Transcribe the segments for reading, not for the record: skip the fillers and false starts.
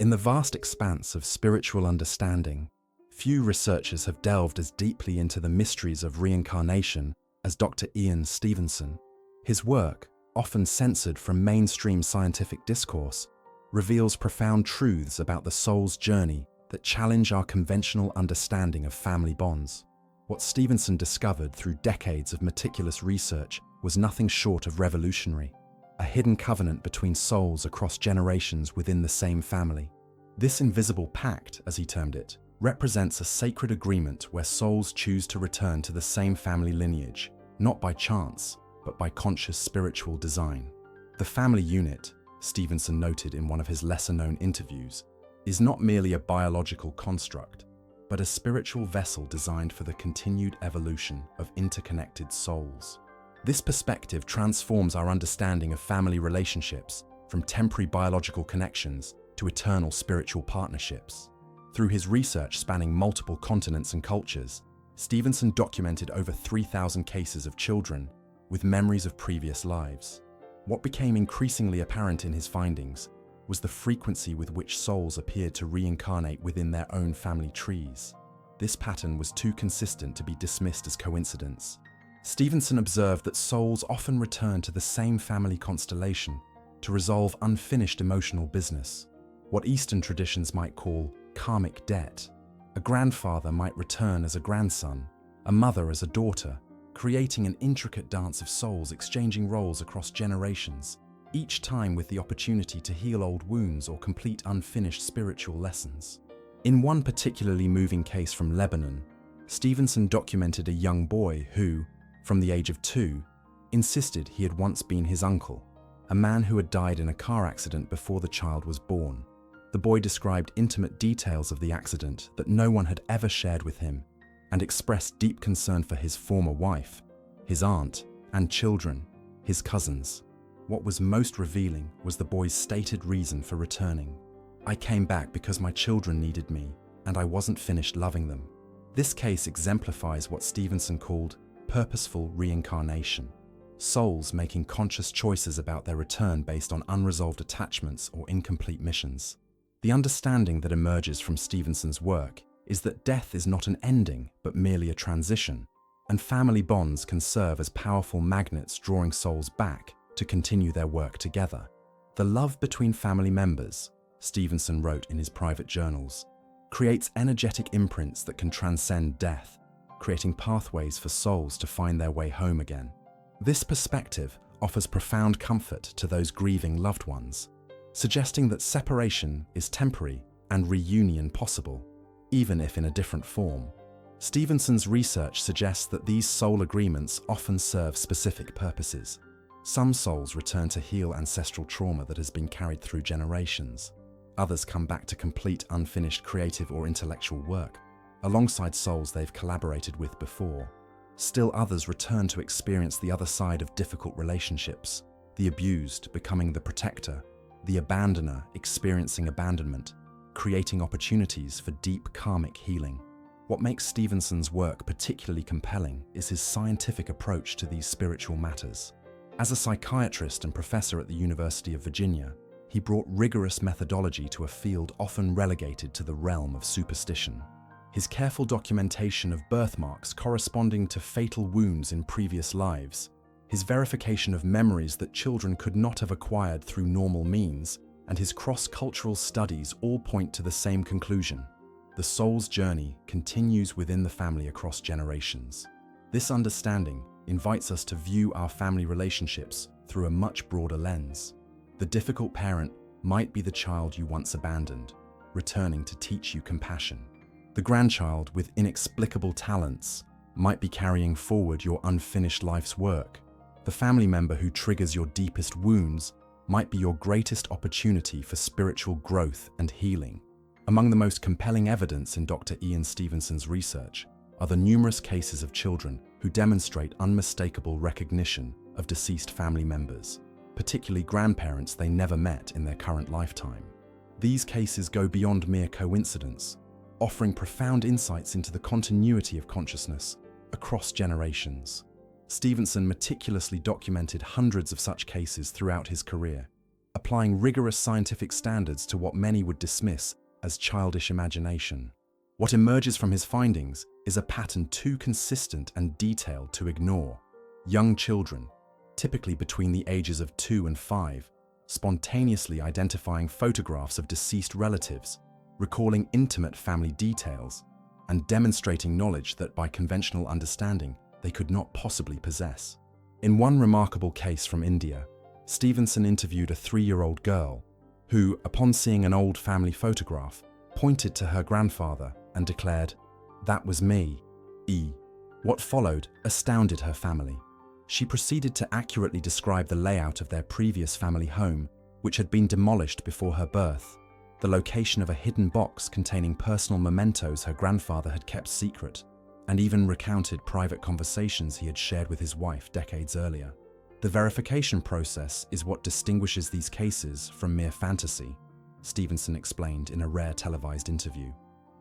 In the vast expanse of spiritual understanding, few researchers have delved as deeply into the mysteries of reincarnation as Dr. Ian Stevenson. His work, often censored from mainstream scientific discourse, reveals profound truths about the soul's journey that challenge our conventional understanding of family bonds. What Stevenson discovered through decades of meticulous research was nothing short of revolutionary, a hidden covenant between souls across generations within the same family. This invisible pact, as he termed it, represents a sacred agreement where souls choose to return to the same family lineage, not by chance, but by conscious spiritual design. The family unit, Stevenson noted in one of his lesser-known interviews, is not merely a biological construct, but a spiritual vessel designed for the continued evolution of interconnected souls. This perspective transforms our understanding of family relationships from temporary biological connections to eternal spiritual partnerships. Through his research spanning multiple continents and cultures, Stevenson documented over 3,000 cases of children with memories of previous lives. What became increasingly apparent in his findings was the frequency with which souls appeared to reincarnate within their own family trees. This pattern was too consistent to be dismissed as coincidence. Stevenson observed that souls often return to the same family constellation to resolve unfinished emotional business, what Eastern traditions might call karmic debt. A grandfather might return as a grandson, a mother as a daughter, creating an intricate dance of souls exchanging roles across generations, each time with the opportunity to heal old wounds or complete unfinished spiritual lessons. In one particularly moving case from Lebanon, Stevenson documented a young boy who, from the age of 2, insisted he had once been his uncle, a man who had died in a car accident before the child was born. The boy described intimate details of the accident that no one had ever shared with him, and expressed deep concern for his former wife, his aunt, and children, his cousins. What was most revealing was the boy's stated reason for returning. "I came back because my children needed me, and I wasn't finished loving them." This case exemplifies what Stevenson called purposeful reincarnation, souls making conscious choices about their return based on unresolved attachments or incomplete missions. The understanding that emerges from Stevenson's work is that death is not an ending, but merely a transition, and family bonds can serve as powerful magnets drawing souls back to continue their work together. The love between family members, Stevenson wrote in his private journals, creates energetic imprints that can transcend death, creating pathways for souls to find their way home again. This perspective offers profound comfort to those grieving loved ones, suggesting that separation is temporary and reunion possible, even if in a different form. Stevenson's research suggests that these soul agreements often serve specific purposes. Some souls return to heal ancestral trauma that has been carried through generations. Others come back to complete unfinished creative or intellectual work, alongside souls they've collaborated with before. Still others return to experience the other side of difficult relationships, the abused becoming the protector, the abandoner experiencing abandonment, creating opportunities for deep karmic healing. What makes Stevenson's work particularly compelling is his scientific approach to these spiritual matters. As a psychiatrist and professor at the University of Virginia, he brought rigorous methodology to a field often relegated to the realm of superstition. His careful documentation of birthmarks corresponding to fatal wounds in previous lives, his verification of memories that children could not have acquired through normal means, and his cross-cultural studies all point to the same conclusion. The soul's journey continues within the family across generations. This understanding invites us to view our family relationships through a much broader lens. The difficult parent might be the child you once abandoned, returning to teach you compassion. The grandchild with inexplicable talents might be carrying forward your unfinished life's work. The family member who triggers your deepest wounds might be your greatest opportunity for spiritual growth and healing. Among the most compelling evidence in Dr. Ian Stevenson's research are the numerous cases of children who demonstrate unmistakable recognition of deceased family members, particularly grandparents they never met in their current lifetime. These cases go beyond mere coincidence, offering profound insights into the continuity of consciousness across generations. Stevenson meticulously documented hundreds of such cases throughout his career, applying rigorous scientific standards to what many would dismiss as childish imagination. What emerges from his findings is a pattern too consistent and detailed to ignore. Young children, typically between the ages of 2 and 5, spontaneously identifying photographs of deceased relatives, recalling intimate family details, and demonstrating knowledge that by conventional understanding they could not possibly possess. In one remarkable case from India, Stevenson interviewed a 3-year-old girl who, upon seeing an old family photograph, pointed to her grandfather and declared, "That was me." What followed astounded her family. She proceeded to accurately describe the layout of their previous family home, which had been demolished before her birth, the location of a hidden box containing personal mementos her grandfather had kept secret, and even recounted private conversations he had shared with his wife decades earlier. The verification process is what distinguishes these cases from mere fantasy, Stevenson explained in a rare televised interview.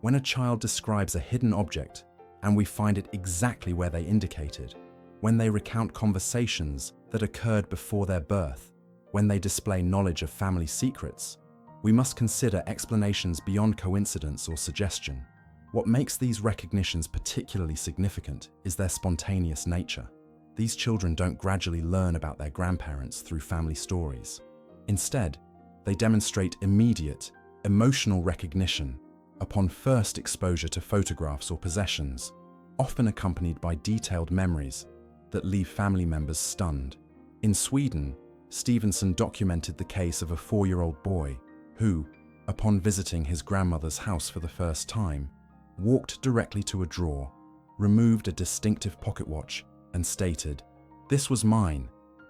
When a child describes a hidden object, and we find it exactly where they indicated, when they recount conversations that occurred before their birth, when they display knowledge of family secrets, we must consider explanations beyond coincidence or suggestion. What makes these recognitions particularly significant is their spontaneous nature. These children don't gradually learn about their grandparents through family stories. Instead, they demonstrate immediate, emotional recognition upon first exposure to photographs or possessions, often accompanied by detailed memories that leave family members stunned. In Sweden, Stevenson documented the case of a 4-year-old boy who, upon visiting his grandmother's house for the first time, walked directly to a drawer, removed a distinctive pocket watch, and stated, "This was mine."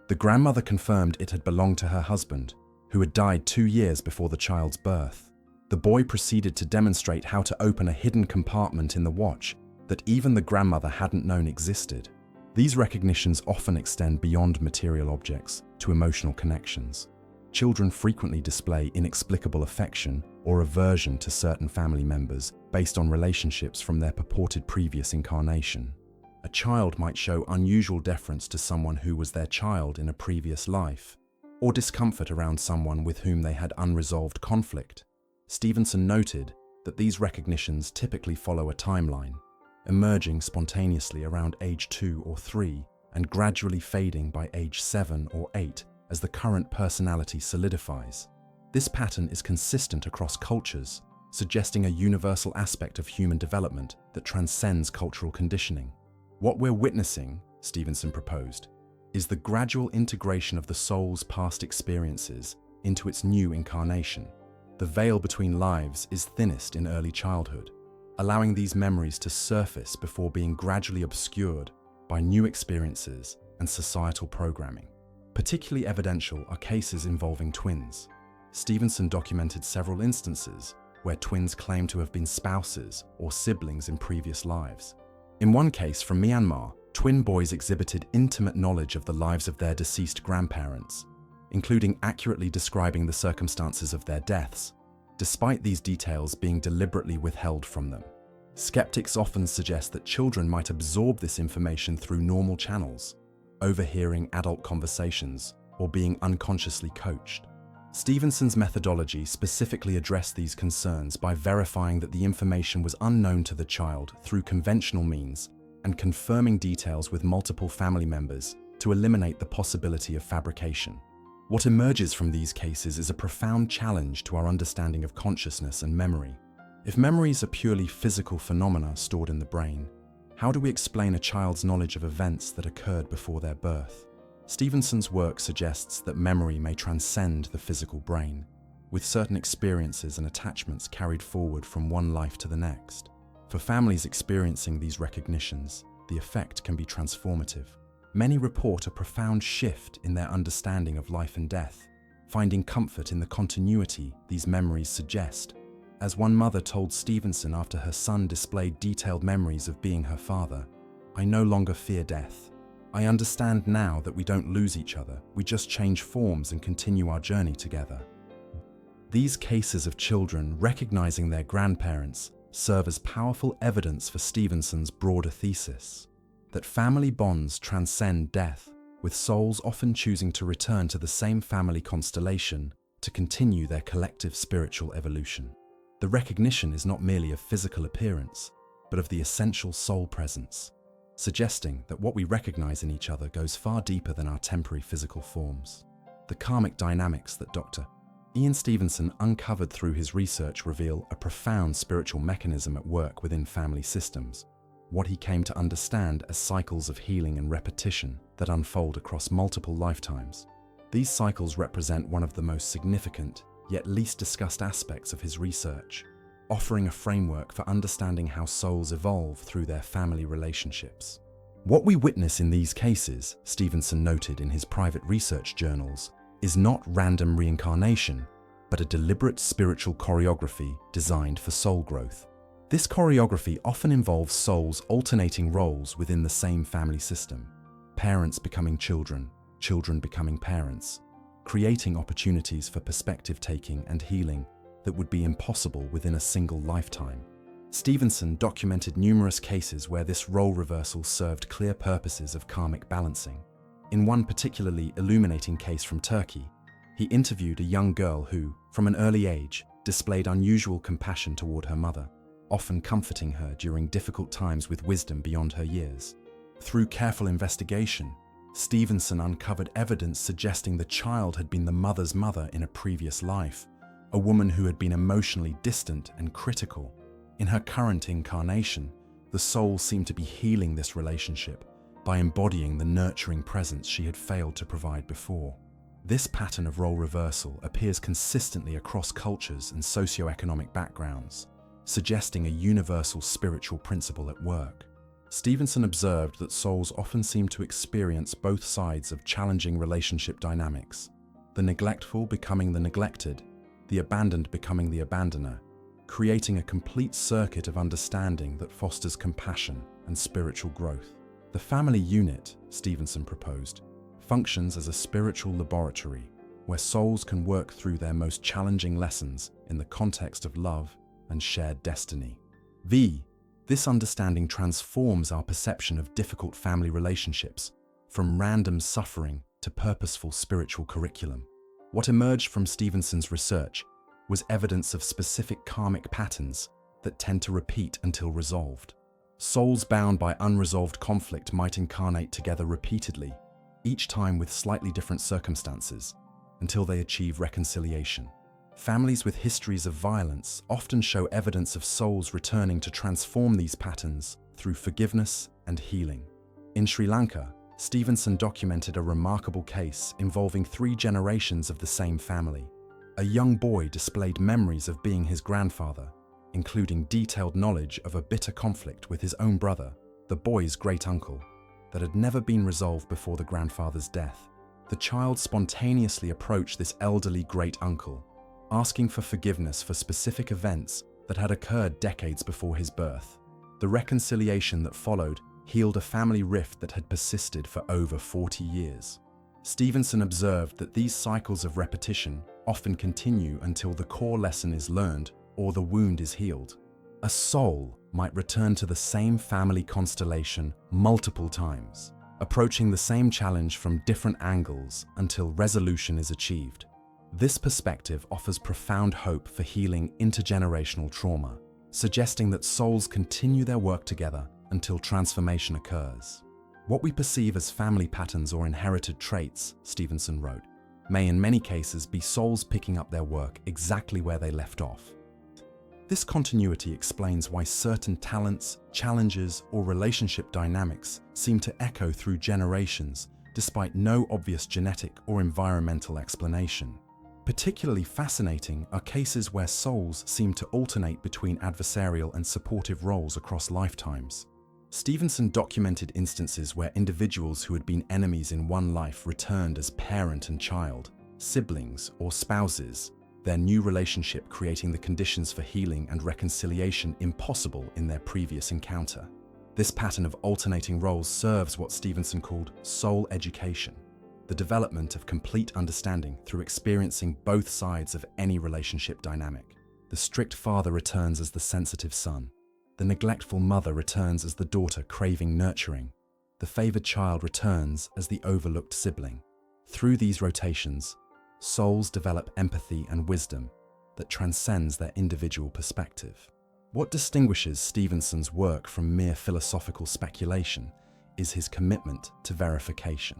The grandmother confirmed it had belonged to her husband, who had died 2 years before the child's birth. The boy proceeded to demonstrate how to open a hidden compartment in the watch that even the grandmother hadn't known existed. These recognitions often extend beyond material objects to emotional connections. Children frequently display inexplicable affection or aversion to certain family members based on relationships from their purported previous incarnation. A child might show unusual deference to someone who was their child in a previous life, or discomfort around someone with whom they had unresolved conflict. Stevenson noted that these recognitions typically follow a timeline, emerging spontaneously around age 2 or 3 and gradually fading by age 7 or 8 as the current personality solidifies. This pattern is consistent across cultures, suggesting a universal aspect of human development that transcends cultural conditioning. What we're witnessing, Stevenson proposed, is the gradual integration of the soul's past experiences into its new incarnation. The veil between lives is thinnest in early childhood, allowing these memories to surface before being gradually obscured by new experiences and societal programming. Particularly evidential are cases involving twins. Stevenson documented several instances where twins claim to have been spouses or siblings in previous lives. In one case from Myanmar, twin boys exhibited intimate knowledge of the lives of their deceased grandparents, including accurately describing the circumstances of their deaths, despite these details being deliberately withheld from them. Skeptics often suggest that children might absorb this information through normal channels, overhearing adult conversations, or being unconsciously coached. Stevenson's methodology specifically addressed these concerns by verifying that the information was unknown to the child through conventional means and confirming details with multiple family members to eliminate the possibility of fabrication. What emerges from these cases is a profound challenge to our understanding of consciousness and memory. If memories are purely physical phenomena stored in the brain, how do we explain a child's knowledge of events that occurred before their birth? Stevenson's work suggests that memory may transcend the physical brain, with certain experiences and attachments carried forward from one life to the next. For families experiencing these recognitions, the effect can be transformative. Many report a profound shift in their understanding of life and death, finding comfort in the continuity these memories suggest. As one mother told Stevenson after her son displayed detailed memories of being her father, "I no longer fear death. I understand now that we don't lose each other, we just change forms and continue our journey together." These cases of children recognizing their grandparents serve as powerful evidence for Stevenson's broader thesis, that family bonds transcend death with souls often choosing to return to the same family constellation to continue their collective spiritual evolution. The recognition is not merely of physical appearance, but of the essential soul presence, suggesting that what we recognize in each other goes far deeper than our temporary physical forms. The karmic dynamics that Dr. Ian Stevenson uncovered through his research reveal a profound spiritual mechanism at work within family systems, what he came to understand as cycles of healing and repetition that unfold across multiple lifetimes. These cycles represent one of the most significant, yet least discussed aspects of his research, offering a framework for understanding how souls evolve through their family relationships. What we witness in these cases, Stevenson noted in his private research journals, is not random reincarnation, but a deliberate spiritual choreography designed for soul growth. This choreography often involves souls alternating roles within the same family system, parents becoming children, children becoming parents, creating opportunities for perspective taking and healing that would be impossible within a single lifetime. Stevenson documented numerous cases where this role reversal served clear purposes of karmic balancing. In one particularly illuminating case from Turkey, he interviewed a young girl who, from an early age, displayed unusual compassion toward her mother, often comforting her during difficult times with wisdom beyond her years. Through careful investigation, Stevenson uncovered evidence suggesting the child had been the mother's mother in a previous life, a woman who had been emotionally distant and critical. In her current incarnation, the soul seemed to be healing this relationship by embodying the nurturing presence she had failed to provide before. This pattern of role reversal appears consistently across cultures and socioeconomic backgrounds, suggesting a universal spiritual principle at work. Stevenson observed that souls often seem to experience both sides of challenging relationship dynamics, the neglectful becoming the neglected, the abandoned becoming the abandoner, creating a complete circuit of understanding that fosters compassion and spiritual growth. The family unit, Stevenson proposed, functions as a spiritual laboratory where souls can work through their most challenging lessons in the context of love and shared destiny. This understanding transforms our perception of difficult family relationships, from random suffering to purposeful spiritual curriculum. What emerged from Stevenson's research was evidence of specific karmic patterns that tend to repeat until resolved. Souls bound by unresolved conflict might incarnate together repeatedly, each time with slightly different circumstances, until they achieve reconciliation. Families with histories of violence often show evidence of souls returning to transform these patterns through forgiveness and healing. In Sri Lanka, Stevenson documented a remarkable case involving 3 generations of the same family. A young boy displayed memories of being his grandfather, including detailed knowledge of a bitter conflict with his own brother, the boy's great-uncle, that had never been resolved before the grandfather's death. The child spontaneously approached this elderly great-uncle, asking for forgiveness for specific events that had occurred decades before his birth. The reconciliation that followed healed a family rift that had persisted for over 40 years. Stevenson observed that these cycles of repetition often continue until the core lesson is learned or the wound is healed. A soul might return to the same family constellation multiple times, approaching the same challenge from different angles until resolution is achieved. This perspective offers profound hope for healing intergenerational trauma, suggesting that souls continue their work together until transformation occurs. What we perceive as family patterns or inherited traits, Stevenson wrote, may in many cases be souls picking up their work exactly where they left off. This continuity explains why certain talents, challenges, or relationship dynamics seem to echo through generations despite no obvious genetic or environmental explanation. Particularly fascinating are cases where souls seem to alternate between adversarial and supportive roles across lifetimes. Stevenson documented instances where individuals who had been enemies in one life returned as parent and child, siblings, or spouses, their new relationship creating the conditions for healing and reconciliation impossible in their previous encounter. This pattern of alternating roles serves what Stevenson called soul education, the development of complete understanding through experiencing both sides of any relationship dynamic. The strict father returns as the sensitive son. The neglectful mother returns as the daughter craving nurturing. the favored child returns as the overlooked sibling. Through these rotations, souls develop empathy and wisdom that transcends their individual perspective. What distinguishes Stevenson's work from mere philosophical speculation is his commitment to verification.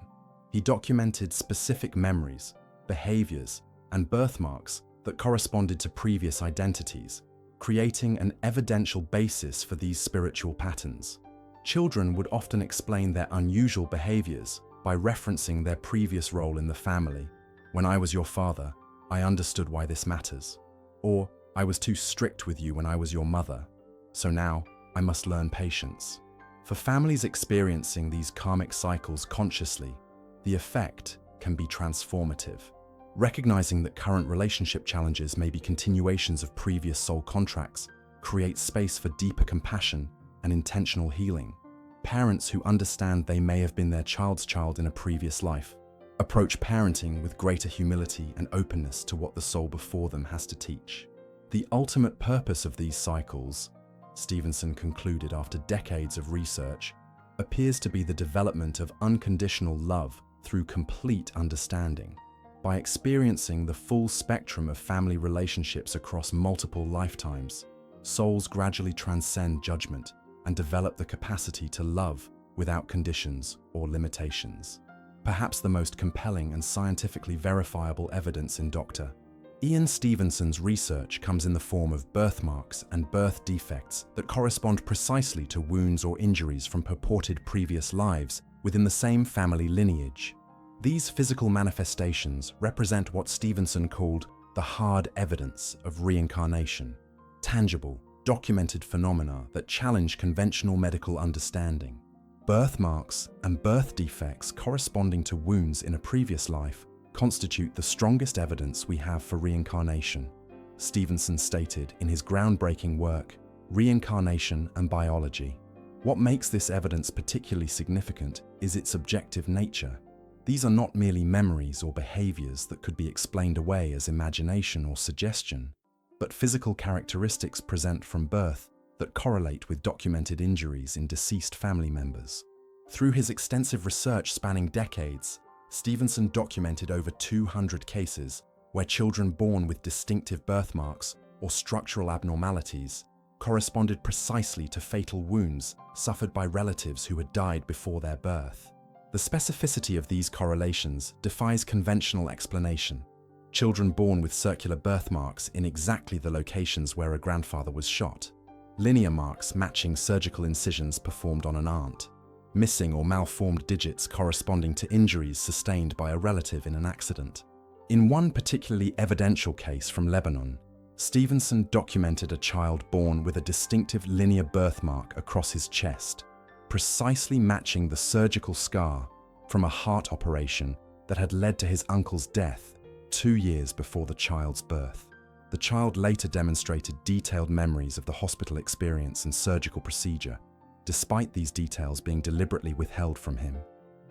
He documented specific memories, behaviors, and birthmarks that corresponded to previous identities, creating an evidential basis for these spiritual patterns. Children would often explain their unusual behaviors by referencing their previous role in the family. When I was your father, I understood why this matters. Or, I was too strict with you when I was your mother, so now I must learn patience. For families experiencing these karmic cycles consciously, the effect can be transformative. Recognizing that current relationship challenges may be continuations of previous soul contracts creates space for deeper compassion and intentional healing. Parents who understand they may have been their child's child in a previous life approach parenting with greater humility and openness to what the soul before them has to teach. The ultimate purpose of these cycles, Stevenson concluded after decades of research, appears to be the development of unconditional love through complete understanding. By experiencing the full spectrum of family relationships across multiple lifetimes, souls gradually transcend judgment and develop the capacity to love without conditions or limitations. Perhaps the most compelling and scientifically verifiable evidence in Dr. Ian Stevenson's research comes in the form of birthmarks and birth defects that correspond precisely to wounds or injuries from purported previous lives within the same family lineage. These physical manifestations represent what Stevenson called the hard evidence of reincarnation, tangible, documented phenomena that challenge conventional medical understanding. Birthmarks and birth defects corresponding to wounds in a previous life constitute the strongest evidence we have for reincarnation, Stevenson stated in his groundbreaking work, Reincarnation and Biology. What makes this evidence particularly significant is its objective nature. These are not merely memories or behaviors that could be explained away as imagination or suggestion, but physical characteristics present from birth that correlate with documented injuries in deceased family members. Through his extensive research spanning decades, Stevenson documented over 200 cases where children born with distinctive birthmarks or structural abnormalities corresponded precisely to fatal wounds suffered by relatives who had died before their birth. The specificity of these correlations defies conventional explanation. Children born with circular birthmarks in exactly the locations where a grandfather was shot, linear marks matching surgical incisions performed on an aunt, missing or malformed digits corresponding to injuries sustained by a relative in an accident. In one particularly evidential case from Lebanon, Stevenson documented a child born with a distinctive linear birthmark across his chest, precisely matching the surgical scar from a heart operation that had led to his uncle's death 2 years before the child's birth. The child later demonstrated detailed memories of the hospital experience and surgical procedure, despite these details being deliberately withheld from him.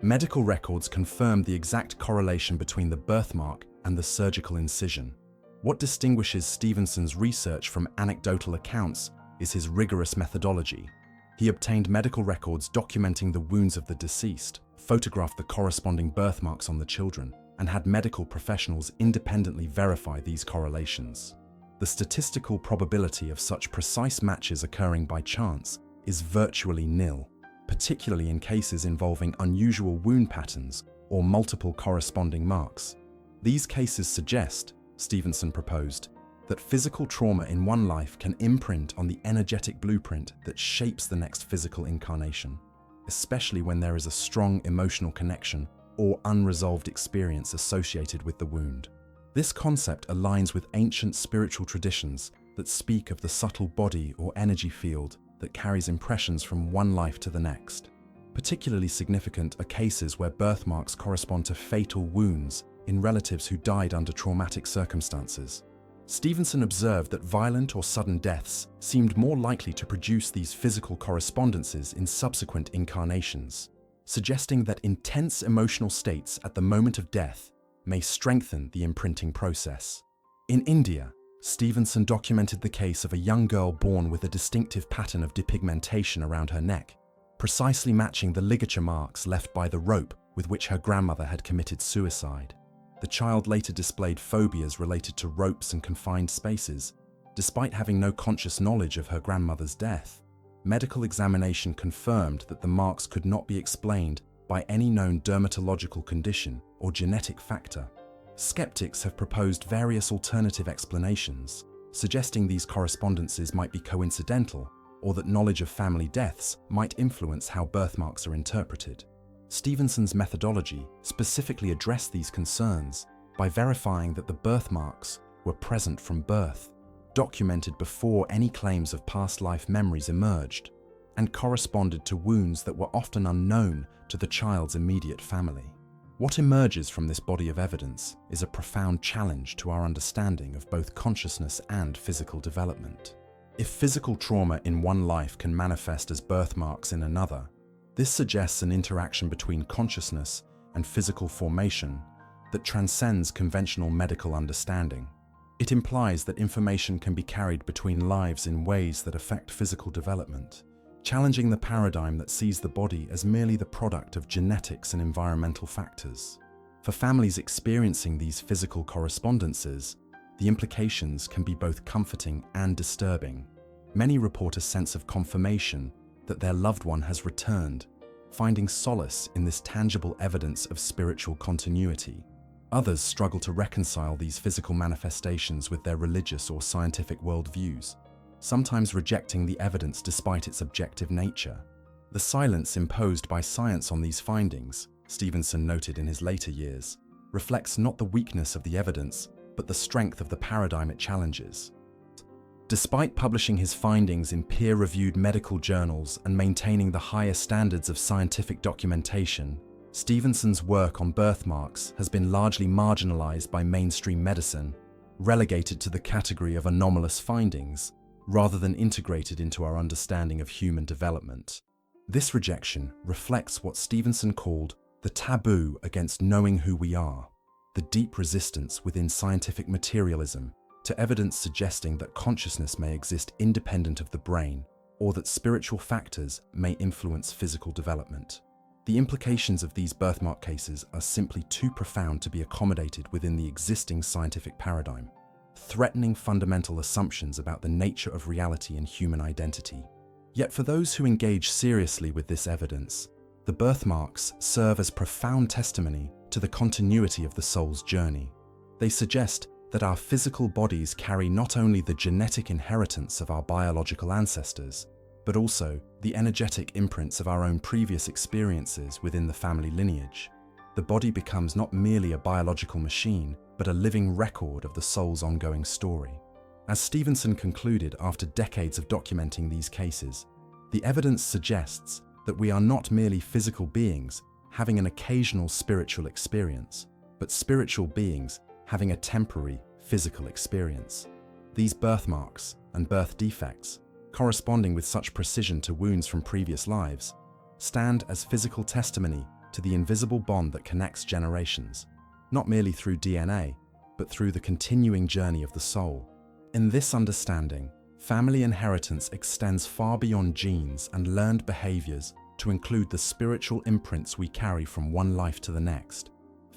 Medical records confirmed the exact correlation between the birthmark and the surgical incision. What distinguishes Stevenson's research from anecdotal accounts is his rigorous methodology. He obtained medical records documenting the wounds of the deceased, photographed the corresponding birthmarks on the children, and had medical professionals independently verify these correlations. The statistical probability of such precise matches occurring by chance is virtually nil, particularly in cases involving unusual wound patterns or multiple corresponding marks. These cases suggest, Stevenson proposed, that physical trauma in one life can imprint on the energetic blueprint that shapes the next physical incarnation, especially when there is a strong emotional connection or unresolved experience associated with the wound. This concept aligns with ancient spiritual traditions that speak of the subtle body or energy field that carries impressions from one life to the next. Particularly significant are cases where birthmarks correspond to fatal wounds in relatives who died under traumatic circumstances. Stevenson observed that violent or sudden deaths seemed more likely to produce these physical correspondences in subsequent incarnations, suggesting that intense emotional states at the moment of death may strengthen the imprinting process. In India, Stevenson documented the case of a young girl born with a distinctive pattern of depigmentation around her neck, precisely matching the ligature marks left by the rope with which her grandmother had committed suicide. The child later displayed phobias related to ropes and confined spaces, despite having no conscious knowledge of her grandmother's death. Medical examination confirmed that the marks could not be explained by any known dermatological condition or genetic factor. Skeptics have proposed various alternative explanations, suggesting these correspondences might be coincidental or that knowledge of family deaths might influence how birthmarks are interpreted. Stevenson's methodology specifically addressed these concerns by verifying that the birthmarks were present from birth, documented before any claims of past life memories emerged, and corresponded to wounds that were often unknown to the child's immediate family. What emerges from this body of evidence is a profound challenge to our understanding of both consciousness and physical development. If physical trauma in one life can manifest as birthmarks in another, this suggests an interaction between consciousness and physical formation that transcends conventional medical understanding. It implies that information can be carried between lives in ways that affect physical development, challenging the paradigm that sees the body as merely the product of genetics and environmental factors. For families experiencing these physical correspondences, the implications can be both comforting and disturbing. Many report a sense of confirmation that their loved one has returned, finding solace in this tangible evidence of spiritual continuity. Others struggle to reconcile these physical manifestations with their religious or scientific worldviews, sometimes rejecting the evidence despite its objective nature. The silence imposed by science on these findings, Stevenson noted in his later years, reflects not the weakness of the evidence, but the strength of the paradigm it challenges. Despite publishing his findings in peer-reviewed medical journals and maintaining the highest standards of scientific documentation, Stevenson's work on birthmarks has been largely marginalized by mainstream medicine, relegated to the category of anomalous findings, rather than integrated into our understanding of human development. This rejection reflects what Stevenson called the taboo against knowing who we are, the deep resistance within scientific materialism to evidence suggesting that consciousness may exist independent of the brain, or that spiritual factors may influence physical development. The implications of these birthmark cases are simply too profound to be accommodated within the existing scientific paradigm, threatening fundamental assumptions about the nature of reality and human identity. Yet for those who engage seriously with this evidence, the birthmarks serve as profound testimony to the continuity of the soul's journey. They suggest that our physical bodies carry not only the genetic inheritance of our biological ancestors, but also the energetic imprints of our own previous experiences within the family lineage. The body becomes not merely a biological machine, but a living record of the soul's ongoing story. As Stevenson concluded after decades of documenting these cases, the evidence suggests that we are not merely physical beings having an occasional spiritual experience, but spiritual beings having a temporary physical experience. These birthmarks and birth defects, corresponding with such precision to wounds from previous lives, stand as physical testimony to the invisible bond that connects generations, not merely through DNA, but through the continuing journey of the soul. In this understanding, family inheritance extends far beyond genes and learned behaviors to include the spiritual imprints we carry from one life to the next,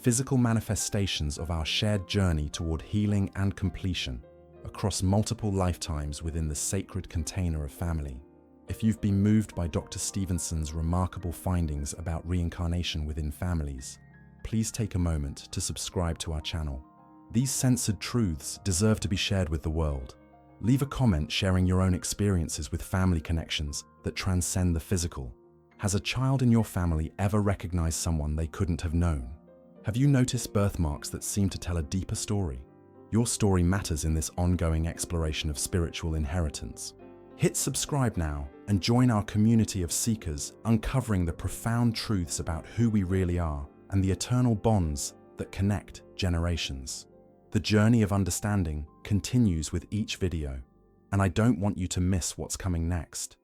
physical manifestations of our shared journey toward healing and completion across multiple lifetimes within the sacred container of family. If you've been moved by Dr. Stevenson's remarkable findings about reincarnation within families, please take a moment to subscribe to our channel. These censored truths deserve to be shared with the world. Leave a comment sharing your own experiences with family connections that transcend the physical. Has a child in your family ever recognized someone they couldn't have known? Have you noticed birthmarks that seem to tell a deeper story? Your story matters in this ongoing exploration of spiritual inheritance. Hit subscribe now and join our community of seekers uncovering the profound truths about who we really are and the eternal bonds that connect generations. The journey of understanding continues with each video, and I don't want you to miss what's coming next.